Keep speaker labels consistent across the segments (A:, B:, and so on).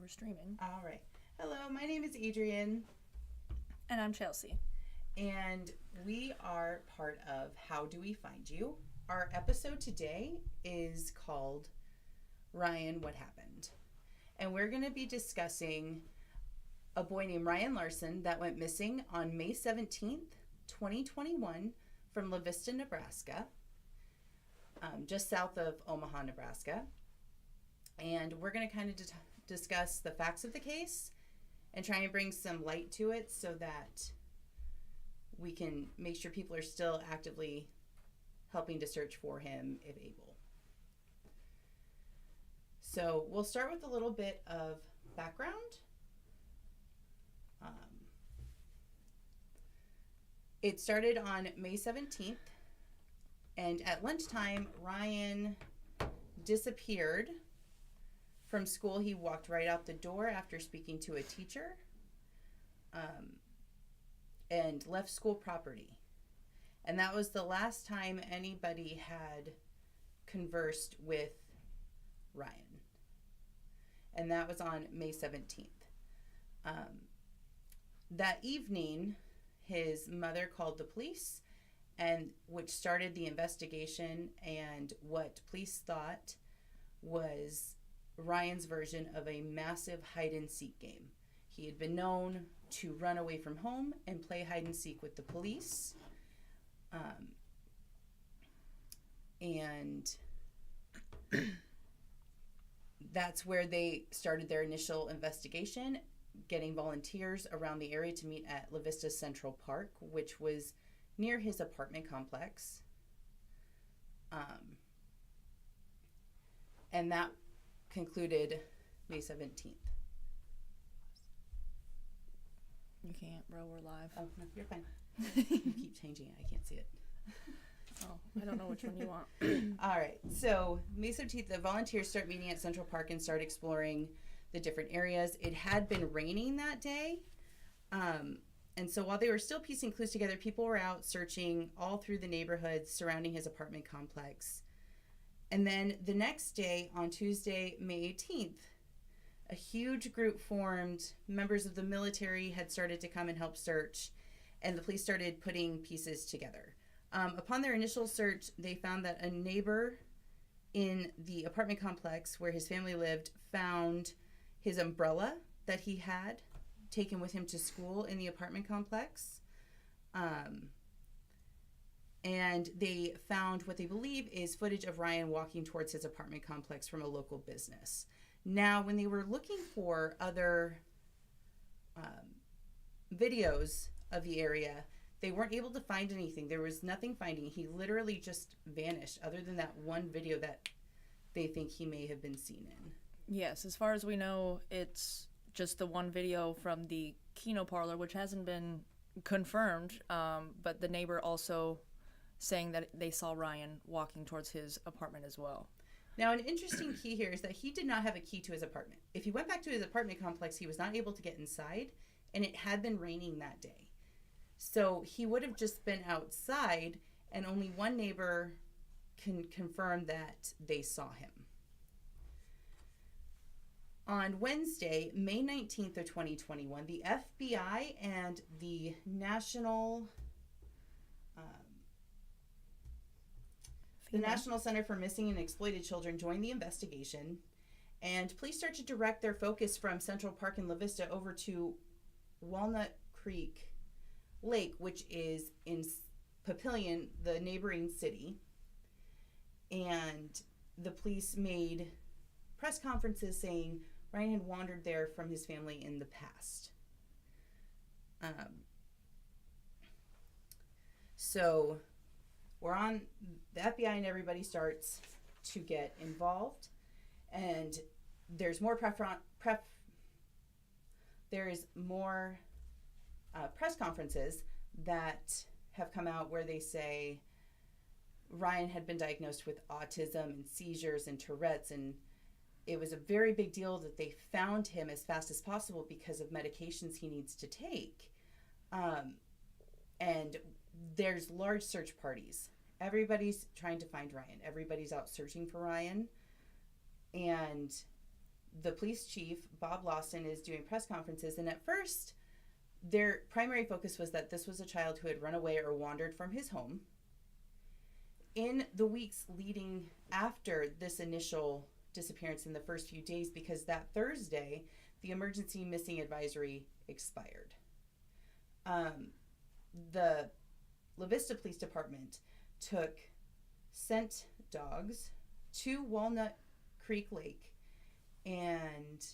A: we're streaming.
B: All right. Hello, my name is Adrienne,
A: And I'm Chelsea.
B: and we are part of How Do We Find You? Our episode today is called Ryan, What Happened? And we're going to be discussing a boy named Ryan Larsen that went missing on May 17th, 2021 from La Vista, Nebraska, just south of Omaha, Nebraska. And we're going to kind of discuss the facts of the case and try and bring some light to it so that we can make sure people are still actively helping to search for him if able. So we'll start with a little bit of background. It started on May 17th, and at lunchtime, Ryan disappeared from school. He walked right out the door after speaking to a teacher, and left school property. And that was the last time anybody had conversed with Ryan. And that was on May 17th. That evening, his mother called the police, and which started the investigation, and what police thought was Ryan's version of a massive hide-and-seek game. He had been known to run away from home and play hide-and-seek with the police. And that's where they started their initial investigation, getting volunteers around the area to meet at La Vista Central Park, which was near his apartment complex. And that concluded May 17th.
A: You can't, bro. We're live.
B: Oh, no, you're fine. You keep changing it. I can't see it.
A: Oh, I don't know which one you want.
B: All right. So May 17th, the volunteers start meeting at Central Park and start exploring the different areas. It had been raining that day. And so while they were still piecing clues together, people were out searching all through the neighborhoods surrounding his apartment complex. And then the next day, on Tuesday, May 18th, a huge group formed. Members of the military had started to come and help search, and the police started putting pieces together. Upon their initial search, they found that a neighbor in the apartment complex where his family lived found his umbrella that he had taken with him to school in the apartment complex. And they found what they believe is footage of Ryan walking towards his apartment complex from a local business. Now, when they were looking for other videos of the area, they weren't able to find anything. There was nothing finding. He literally just vanished, other than that one video that they think he may have been seen in.
A: Yes, as far as we know, it's just the one video from the Keno parlor, which hasn't been confirmed, but the neighbor also saying that they saw Ryan walking towards his apartment as well.
B: Now, an interesting key here is that he did not have a key to his apartment. If he went back to his apartment complex, he was not able to get inside, and it had been raining that day. So he would have just been outside, and only one neighbor can confirm that they saw him. On Wednesday, May 19th of 2021, the FBI and the National Center for Missing and Exploited Children joined the investigation, and police started to direct their focus from Central Park in La Vista over to Walnut Creek Lake, which is in Papillion, the neighboring city. And the police made press conferences saying Ryan had wandered there from his family in the past. So we're on, the FBI and everybody starts to get involved, and there's more press conferences that have come out where they say Ryan had been diagnosed with autism and seizures and Tourette's, and it was a very big deal that they found him as fast as possible because of medications he needs to take. And there's large search parties. Everybody's trying to find Ryan. Everybody's out searching for Ryan. And the police chief, Bob Lawson, is doing press conferences, and at first, their primary focus was that this was a child who had run away or wandered from his home. In the weeks leading after this initial disappearance in the first few days, because that Thursday, the emergency missing advisory expired. The La Vista Police Department sent dogs to Walnut Creek Lake, and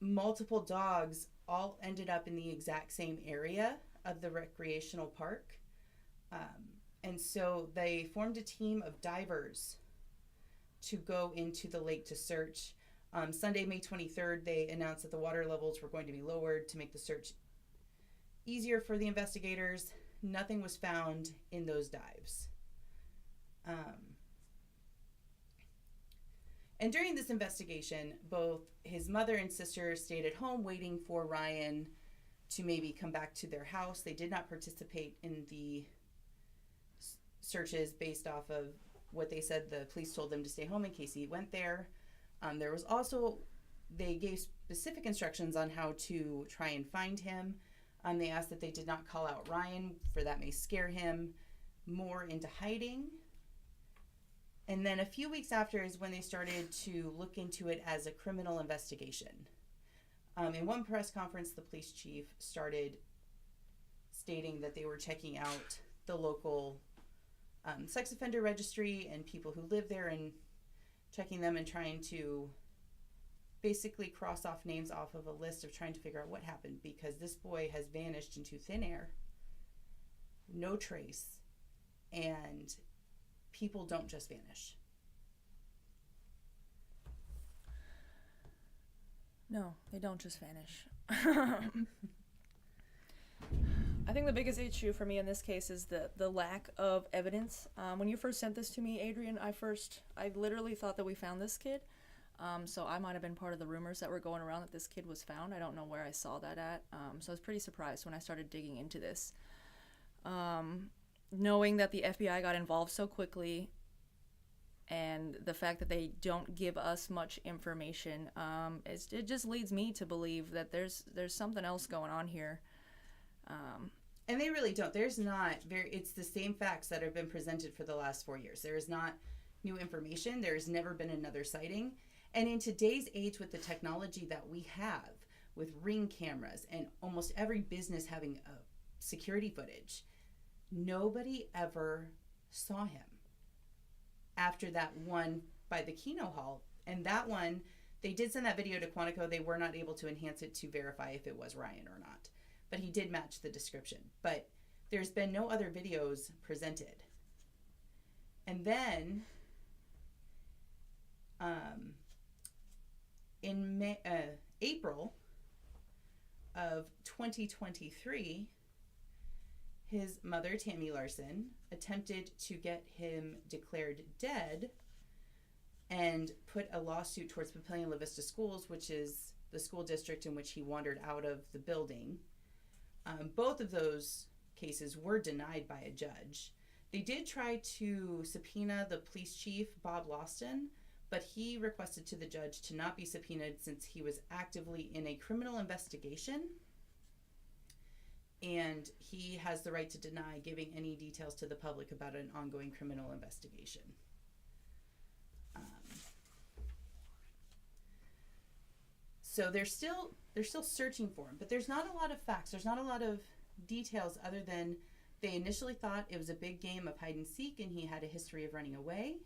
B: multiple dogs all ended up in the exact same area of the recreational park. And so they formed a team of divers to go into the lake to search. Sunday, May 23rd, they announced that the water levels were going to be lowered to make the search easier for the investigators. Nothing was found in those dives. And during this investigation, both his mother and sister stayed at home waiting for Ryan to maybe come back to their house. They did not participate in the searches based off of what they said the police told them to stay home in case he went there. There was also, they gave specific instructions on how to try and find him. They asked that they did not call out Ryan, for that may scare him more into hiding. And then a few weeks after is when they started to look into it as a criminal investigation. In one press conference, the police chief started stating that they were checking out the local sex offender registry and people who live there, and checking them and trying to basically cross off names off of a list of trying to figure out what happened, because this boy has vanished into thin air, no trace, and people don't just vanish.
A: No, they don't just vanish. I think the biggest issue for me in this case is the lack of evidence. When you first sent this to me, Adrian, I literally thought that we found this kid. So I might have been part of the rumors that were going around that this kid was found. I don't know where I saw that at. So I was pretty surprised when I started digging into this. Knowing that the FBI got involved so quickly, and the fact that they don't give us much information, it just leads me to believe that there's something else going on here.
B: And they really don't. There's not it's the same facts that have been presented for the last 4 years. There is not new information. There's never been another sighting. And in today's age, with the technology that we have, with Ring cameras and almost every business having a security footage, nobody ever saw him after that one by the Keno Hall. And that one, they did send that video to Quantico. They were not able to enhance it to verify if it was Ryan or not. But he did match the description. But there's been no other videos presented. And then in April of 2023, his mother, Tammy Larsen, attempted to get him declared dead and put a lawsuit towards Papillion La Vista Schools, which is the school district in which he wandered out of the building. Both of those cases were denied by a judge. They did try to subpoena the police chief, Bob Lawson, but he requested to the judge to not be subpoenaed since he was actively in a criminal investigation, and he has the right to deny giving any details to the public about an ongoing criminal investigation. So they're still searching for him, but there's not a lot of facts. There's not a lot of details other than they initially thought it was a big game of hide and seek and he had a history of running away.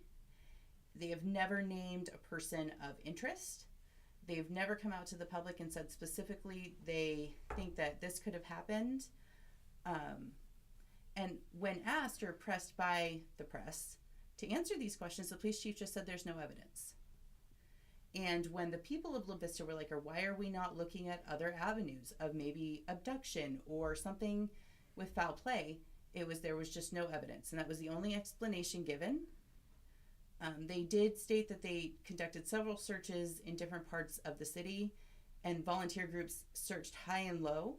B: They have never named a person of interest. They've never come out to the public and said specifically they think that this could have happened. And when asked or pressed by the press to answer these questions, the police chief just said there's no evidence. And when the people of La Vista were like, why are we not looking at other avenues of maybe abduction or something with foul play, there was just no evidence. And that was the only explanation given. They did state that they conducted several searches in different parts of the city, and volunteer groups searched high and low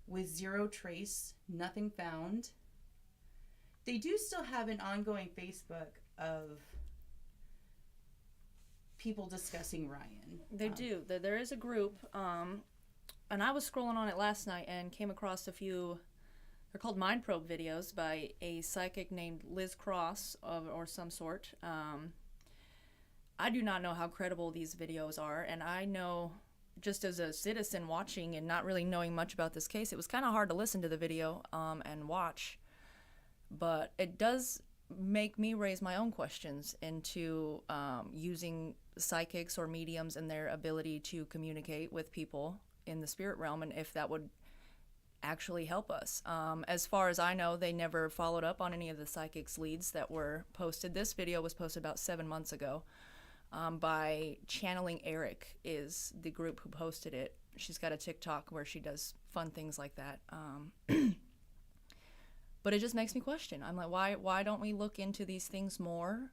B: with zero trace, nothing found. They do still have an ongoing Facebook of people discussing Ryan.
A: They do. There is a group, and I was scrolling on it last night and came across a few. They're called Mind Probe videos by a psychic named Liz Cross or some sort. I do not know how credible these videos are, and I know just as a citizen watching and not really knowing much about this case, it was kind of hard to listen to the video and watch. But it does make me raise my own questions into using psychics or mediums and their ability to communicate with people in the spirit realm, and if that would actually help us. As far as I know, they never followed up on any of the psychics leads that were posted. This video was posted about 7 months ago by Channeling Eric is the group who posted it. She's got a TikTok where she does fun things like that. But it just makes me question. I'm like, why don't we look into these things more?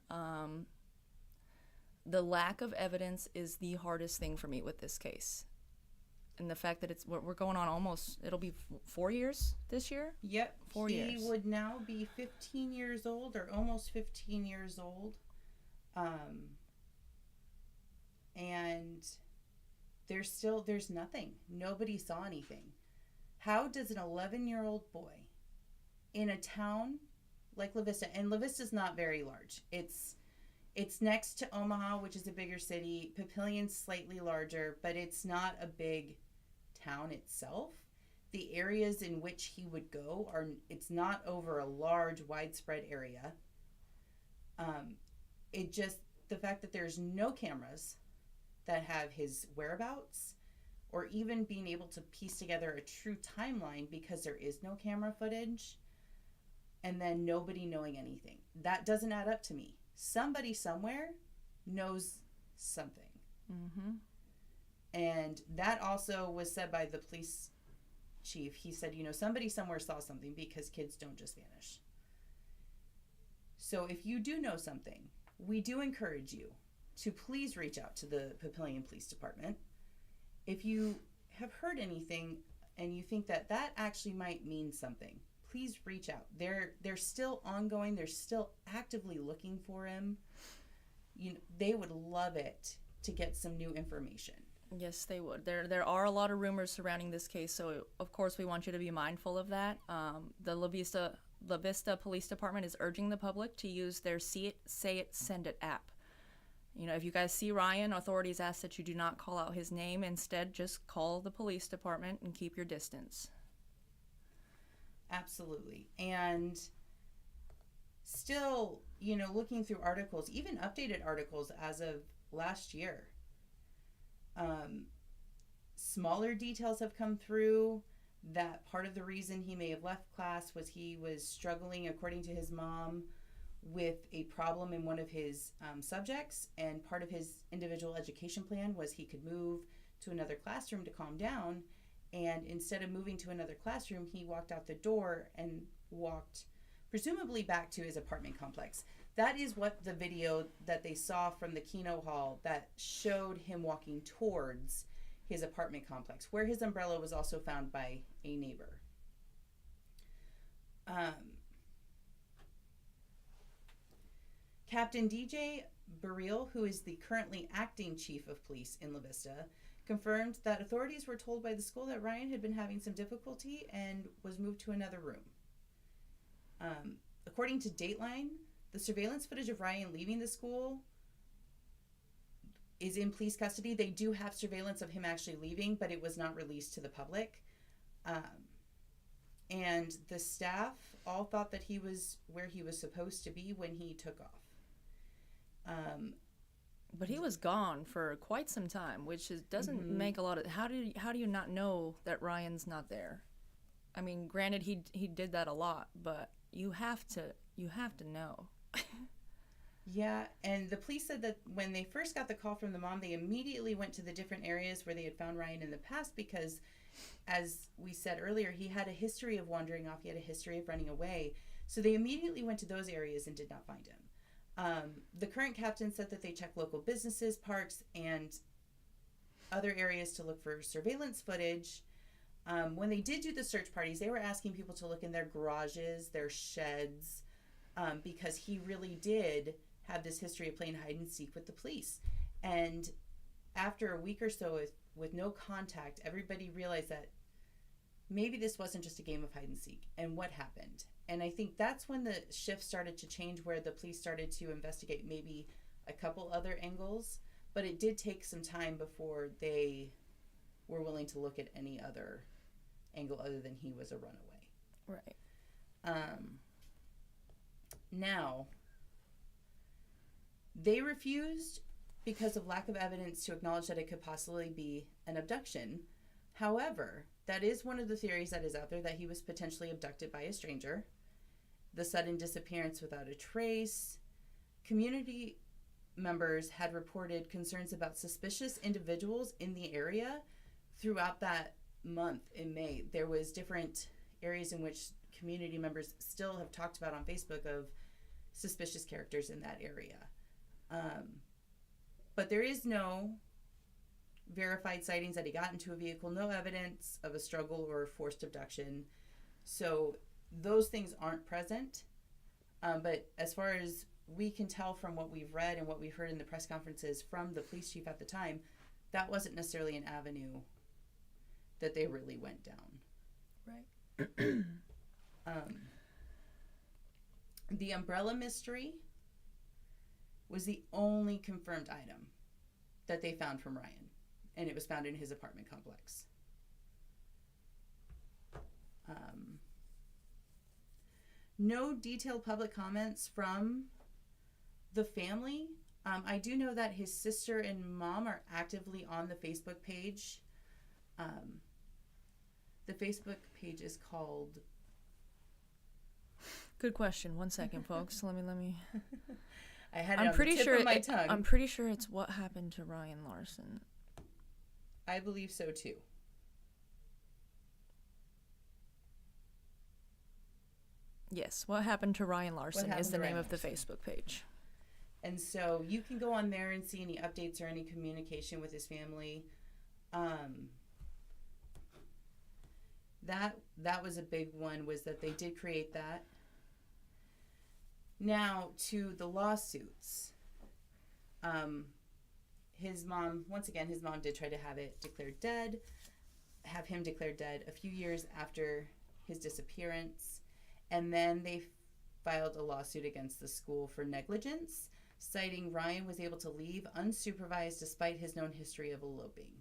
A: The lack of evidence is the hardest thing for me with this case. And the fact that we're going on almost, it'll be 4 years this year?
B: Yep.
A: 4 years.
B: He would now be 15 years old or almost 15 years old. And there's nothing. Nobody saw anything. How does an 11-year-old boy in a town like La Vista, and La Vista's not very large. It's next to Omaha, which is a bigger city. Papillion's slightly larger, but it's not a big town itself. The areas in which he would go it's not over a large, widespread area. The fact that there's no cameras that have his whereabouts, or even being able to piece together a true timeline because there is no camera footage, and then nobody knowing anything. That doesn't add up to me. Somebody somewhere knows something.
A: Mm-hmm.
B: And that also was said by the police chief. He said, somebody somewhere saw something because kids don't just vanish. So if you do know something, we do encourage you to please reach out to the Papillion Police Department. If you have heard anything and you think that actually might mean something, please reach out. They're still ongoing. They're still actively looking for him. They would love it to get some new information.
A: Yes, they would. There are a lot of rumors surrounding this case, so of course we want you to be mindful of that. The La Vista Police Department is urging the public to use their See It, Say It, Send It app. If you guys see Ryan, authorities ask that you do not call out his name. Instead, just call the police department and keep your distance.
B: Absolutely. And still, looking through articles, even updated articles as of last year, smaller details have come through that part of the reason he may have left class was he was struggling, according to his mom, with a problem in one of his subjects, and part of his individual education plan was he could move to another classroom to calm down, and instead of moving to another classroom, he walked out the door and walked presumably back to his apartment complex. That is what the video that they saw from the Keno Hall that showed him walking towards his apartment complex, where his umbrella was also found by a neighbor. Captain DJ Burrell, who is the currently acting chief of police in La Vista, confirmed that authorities were told by the school that Ryan had been having some difficulty and was moved to another room. According to Dateline, the surveillance footage of Ryan leaving the school is in police custody. They do have surveillance of him actually leaving, but it was not released to the public. And the staff all thought that he was where he was supposed to be when he took off.
A: But he was gone for quite some time, which doesn't make a lot of. How do you not know that Ryan's not there? I mean, granted, he did that a lot, but you have to know.
B: Yeah, and the police said that when they first got the call from the mom, they immediately went to the different areas where they had found Ryan in the past because, as we said earlier, he had a history of wandering off. He had a history of running away. So they immediately went to those areas and did not find him. The current captain said that they checked local businesses, parks, and other areas to look for surveillance footage. When they did do the search parties, they were asking people to look in their garages, their sheds, because he really did have this history of playing hide and seek with the police. And after a week or so with no contact, everybody realized that maybe this wasn't just a game of hide and seek. And what happened? And I think that's when the shift started to change, where the police started to investigate maybe a couple other angles. But it did take some time before they were willing to look at any other angle other than he was a runaway.
A: Right.
B: Now, they refused because of lack of evidence to acknowledge that it could possibly be an abduction. However, that is one of the theories that is out there, that he was potentially abducted by a stranger. The sudden disappearance without a trace. Community members had reported concerns about suspicious individuals in the area throughout that month in May. There was different areas in which community members still have talked about on Facebook of suspicious characters in that area. But there is no verified sightings that he got into a vehicle, no evidence of a struggle or forced abduction. So those things aren't present. But as far as we can tell from what we've read and what we've heard in the press conferences from the police chief at the time, that wasn't necessarily an avenue that they really went down.
A: Right.
B: The umbrella mystery was the only confirmed item that they found from Ryan, and it was found in his apartment complex. No detailed public comments from the family. I do know that his sister and mom are actively on the Facebook page. The Facebook page is called...
A: Good question. 1 second, folks. Let me.
B: I had it on the tip of my tongue.
A: I'm pretty sure it's What Happened to Ryan Larsen.
B: I believe so too.
A: Yes, What Happened to Ryan Larsen is the name of the
B: Larsen.
A: Facebook page.
B: And so you can go on there and see any updates or any communication with his family. That was a big one, was that they did create that. Now, to the lawsuits. His mom did try to have him declared dead a few years after his disappearance. And then they filed a lawsuit against the school for negligence, citing Ryan was able to leave unsupervised despite his known history of eloping.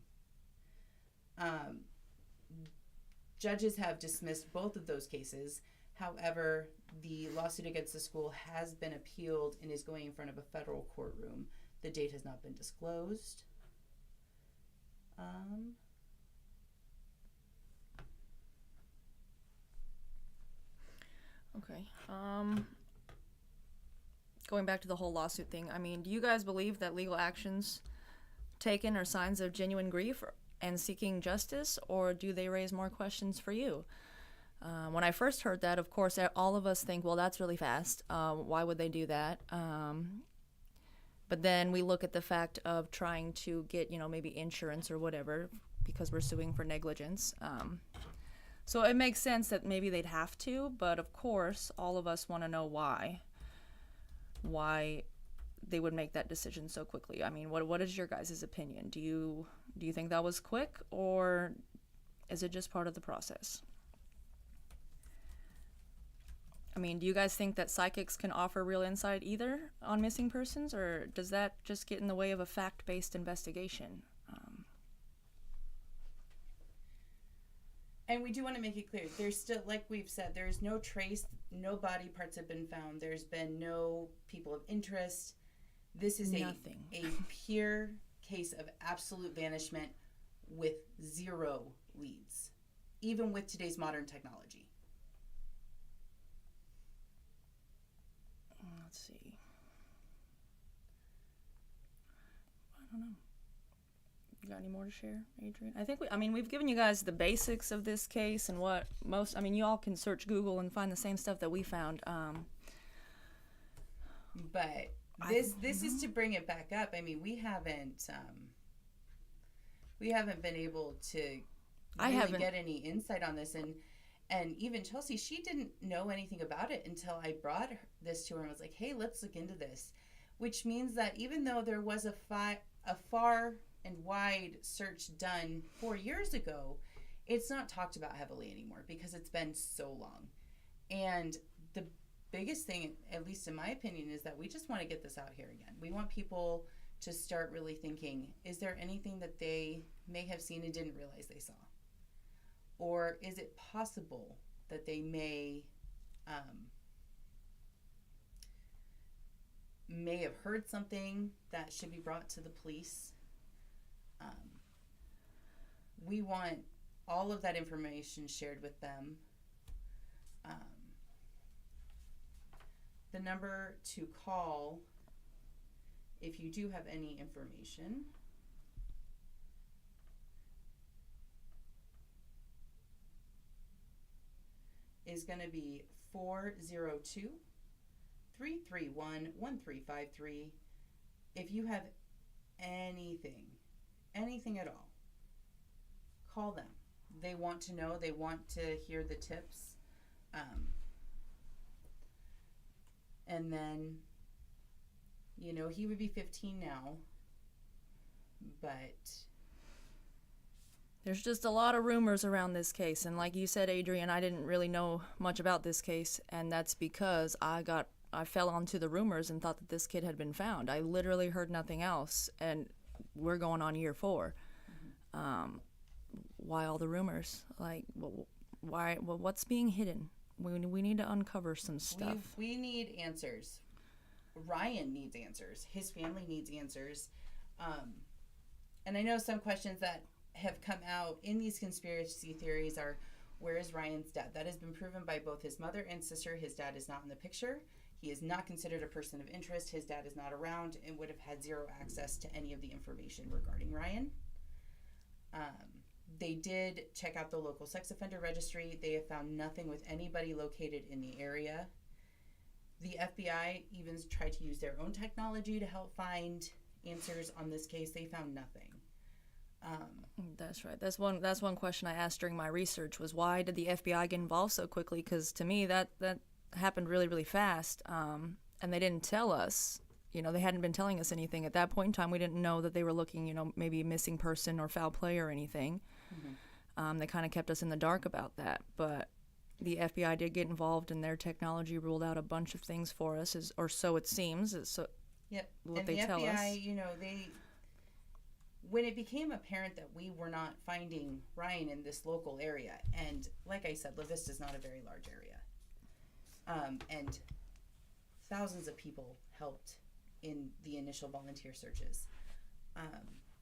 B: Judges have dismissed both of those cases. However, the lawsuit against the school has been appealed and is going in front of a federal courtroom. The date has not been disclosed.
A: Okay. Going back to the whole lawsuit thing, I mean, do you guys believe that legal actions taken are signs of genuine grief and seeking justice, or do they raise more questions for you? When I first heard that, of course, all of us think, well, that's really fast. Why would they do that? But then we look at the fact of trying to get, maybe insurance or whatever, because we're suing for negligence. So it makes sense that maybe they'd have to, but of course, all of us want to know why they would make that decision so quickly. I mean, what is your guys' opinion? Do you think that was quick, or is it just part of the process? I mean, do you guys think that psychics can offer real insight either on missing persons, or does that just get in the way of a fact-based investigation?
B: And we do want to make it clear, there's still, like we've said, there's no trace, no body parts have been found, there's been no people of interest. This is a pure case of absolute vanishment with zero leads, even with today's modern technology.
A: Let's see. I don't know. You got any more to share, Adrian? I think we've given you guys the basics of this case and what you all can search Google and find the same stuff that we found.
B: But this is to bring it back up. I mean, we haven't been able to really get any insight on this, and even Chelsea, she didn't know anything about it until I brought this to her and was like, hey, let's look into this. Which means that even though there was a a far and wide search done 4 years ago, it's not talked about heavily anymore because it's been so long. And the biggest thing, at least in my opinion, is that we just want to get this out here again. We want people to start really thinking, is there anything that they may have seen and didn't realize they saw? Or is it possible that they may have heard something that should be brought to the police? We want all of that information shared with them. The number to call if you do have any information is going to be 402-331-1353. If you have anything at all, call them. They want to know, they want to hear the tips. And then, he would be 15 now, but
A: There's just a lot of rumors around this case, and like you said, Adrian, I didn't really know much about this case, and that's because I fell onto the rumors and thought that this kid had been found. I literally heard nothing else, and we're going on year 4. Why all the rumors? Like, why? Well, what's being hidden? We need to uncover some stuff.
B: We need answers. Ryan needs answers. His family needs answers. And I know some questions that have come out in these conspiracy theories are, where is Ryan's dad? That has been proven by both his mother and sister. His dad is not in the picture. He is not considered a person of interest. His dad is not around and would have had zero access to any of the information regarding Ryan. They did check out the local sex offender registry. They have found nothing with anybody located in the area. The FBI even tried to use their own technology to help find answers on this case. They found nothing.
A: That's right. That's one question I asked during my research was, why did the FBI get involved so quickly? Because to me that happened really, really fast, and they didn't tell us. They hadn't been telling us anything at that point in time. We didn't know that they were looking, maybe a missing person or foul play or anything. Mm-hmm. They kind of kept us in the dark about that. But the FBI did get involved, and their technology ruled out a bunch of things for us, or so it seems.
B: Yep.
A: What
B: and
A: they
B: the
A: tell
B: FBI,
A: us.
B: When it became apparent that we were not finding Ryan in this local area, and like I said, La Vista is not a very large area, and thousands of people helped in the initial volunteer searches.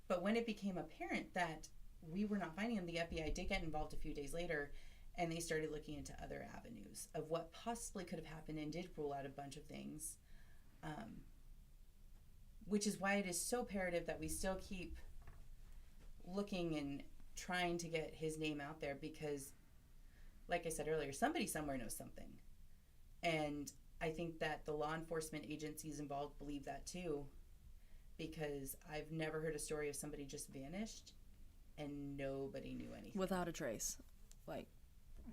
B: But when it became apparent that we were not finding him, the FBI did get involved a few days later, and they started looking into other avenues of what possibly could have happened and did rule out a bunch of things, which is why it is so imperative that we still keep looking and trying to get his name out there, because like I said earlier, somebody somewhere knows something. And I think that the law enforcement agencies involved believe that too, because I've never heard a story of somebody just vanished and nobody knew anything.
A: Without a trace. Like,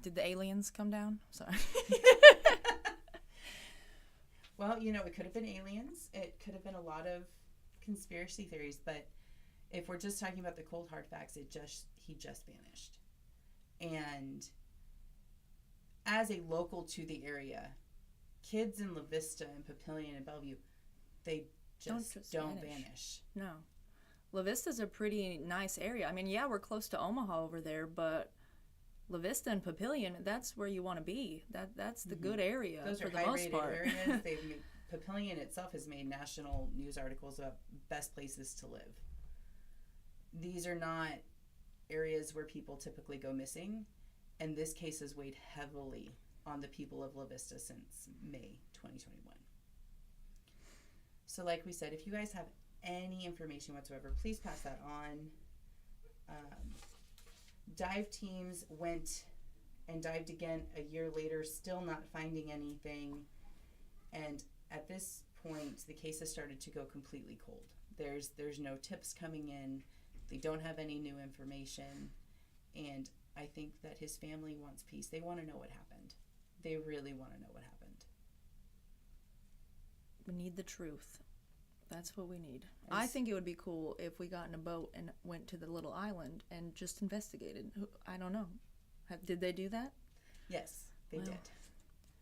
A: did the aliens come down? Sorry.
B: Well, it could have been aliens. It could have been a lot of conspiracy theories, but if we're just talking about the cold hard facts, he just vanished. And as a local to the area, kids in La Vista and Papillion and Bellevue, they just don't vanish.
A: No. La Vista's a pretty nice area. I mean, yeah, we're close to Omaha over there, but La Vista and Papillion, that's where you want to be. That's the good area.
B: Those
A: for
B: are
A: the most part.
B: areas. Papillion itself has made national news articles about best places to live. These are not areas where people typically go missing, and this case has weighed heavily on the people of La Vista since May 2021. So like we said, if you guys have any information whatsoever, please pass that on. Dive teams went and dived again a year later, still not finding anything. And at this point, the case has started to go completely cold. There's no tips coming in. They don't have any new information. And I think that his family wants peace. They want to know what happened. They really want to know what happened.
A: We need the truth. That's what we need. I think it would be cool if we got in a boat and went to the little island and just investigated. I don't know. Did they do that?
B: Yes, they did.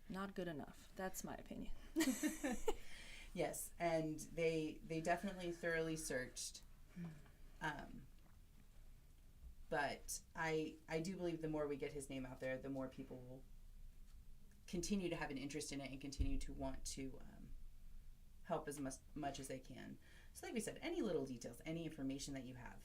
A: Not good enough. That's my opinion.
B: Yes, and they definitely thoroughly searched. But I do believe the more we get his name out there, the more people will continue to have an interest in it and continue to want to help as much as they can. So like we said, any little details, any information that you have,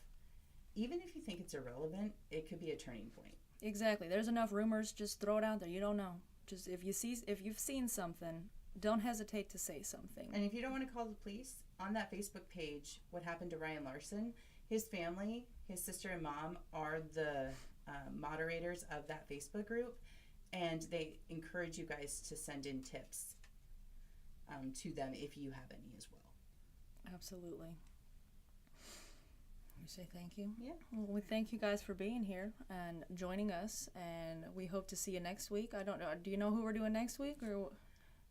B: even if you think it's irrelevant, it could be a turning point.
A: Exactly. There's enough rumors. Just throw it out there. You don't know. Just if you've seen something, don't hesitate to say something.
B: And if you don't want to call the police, on that Facebook page, What Happened to Ryan Larsen, his family, his sister and mom are the moderators of that Facebook group, and they encourage you guys to send in tips to them if you have any as well.
A: Absolutely. We say thank you.
B: Yeah.
A: Well, we thank you guys for being here and joining us, and we hope to see you next week. I don't know. Do you know who we're doing next week, or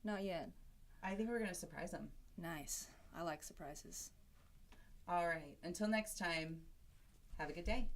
A: not yet?
B: I think we're going to surprise them.
A: Nice. I like surprises.
B: All right. Until next time, have a good day.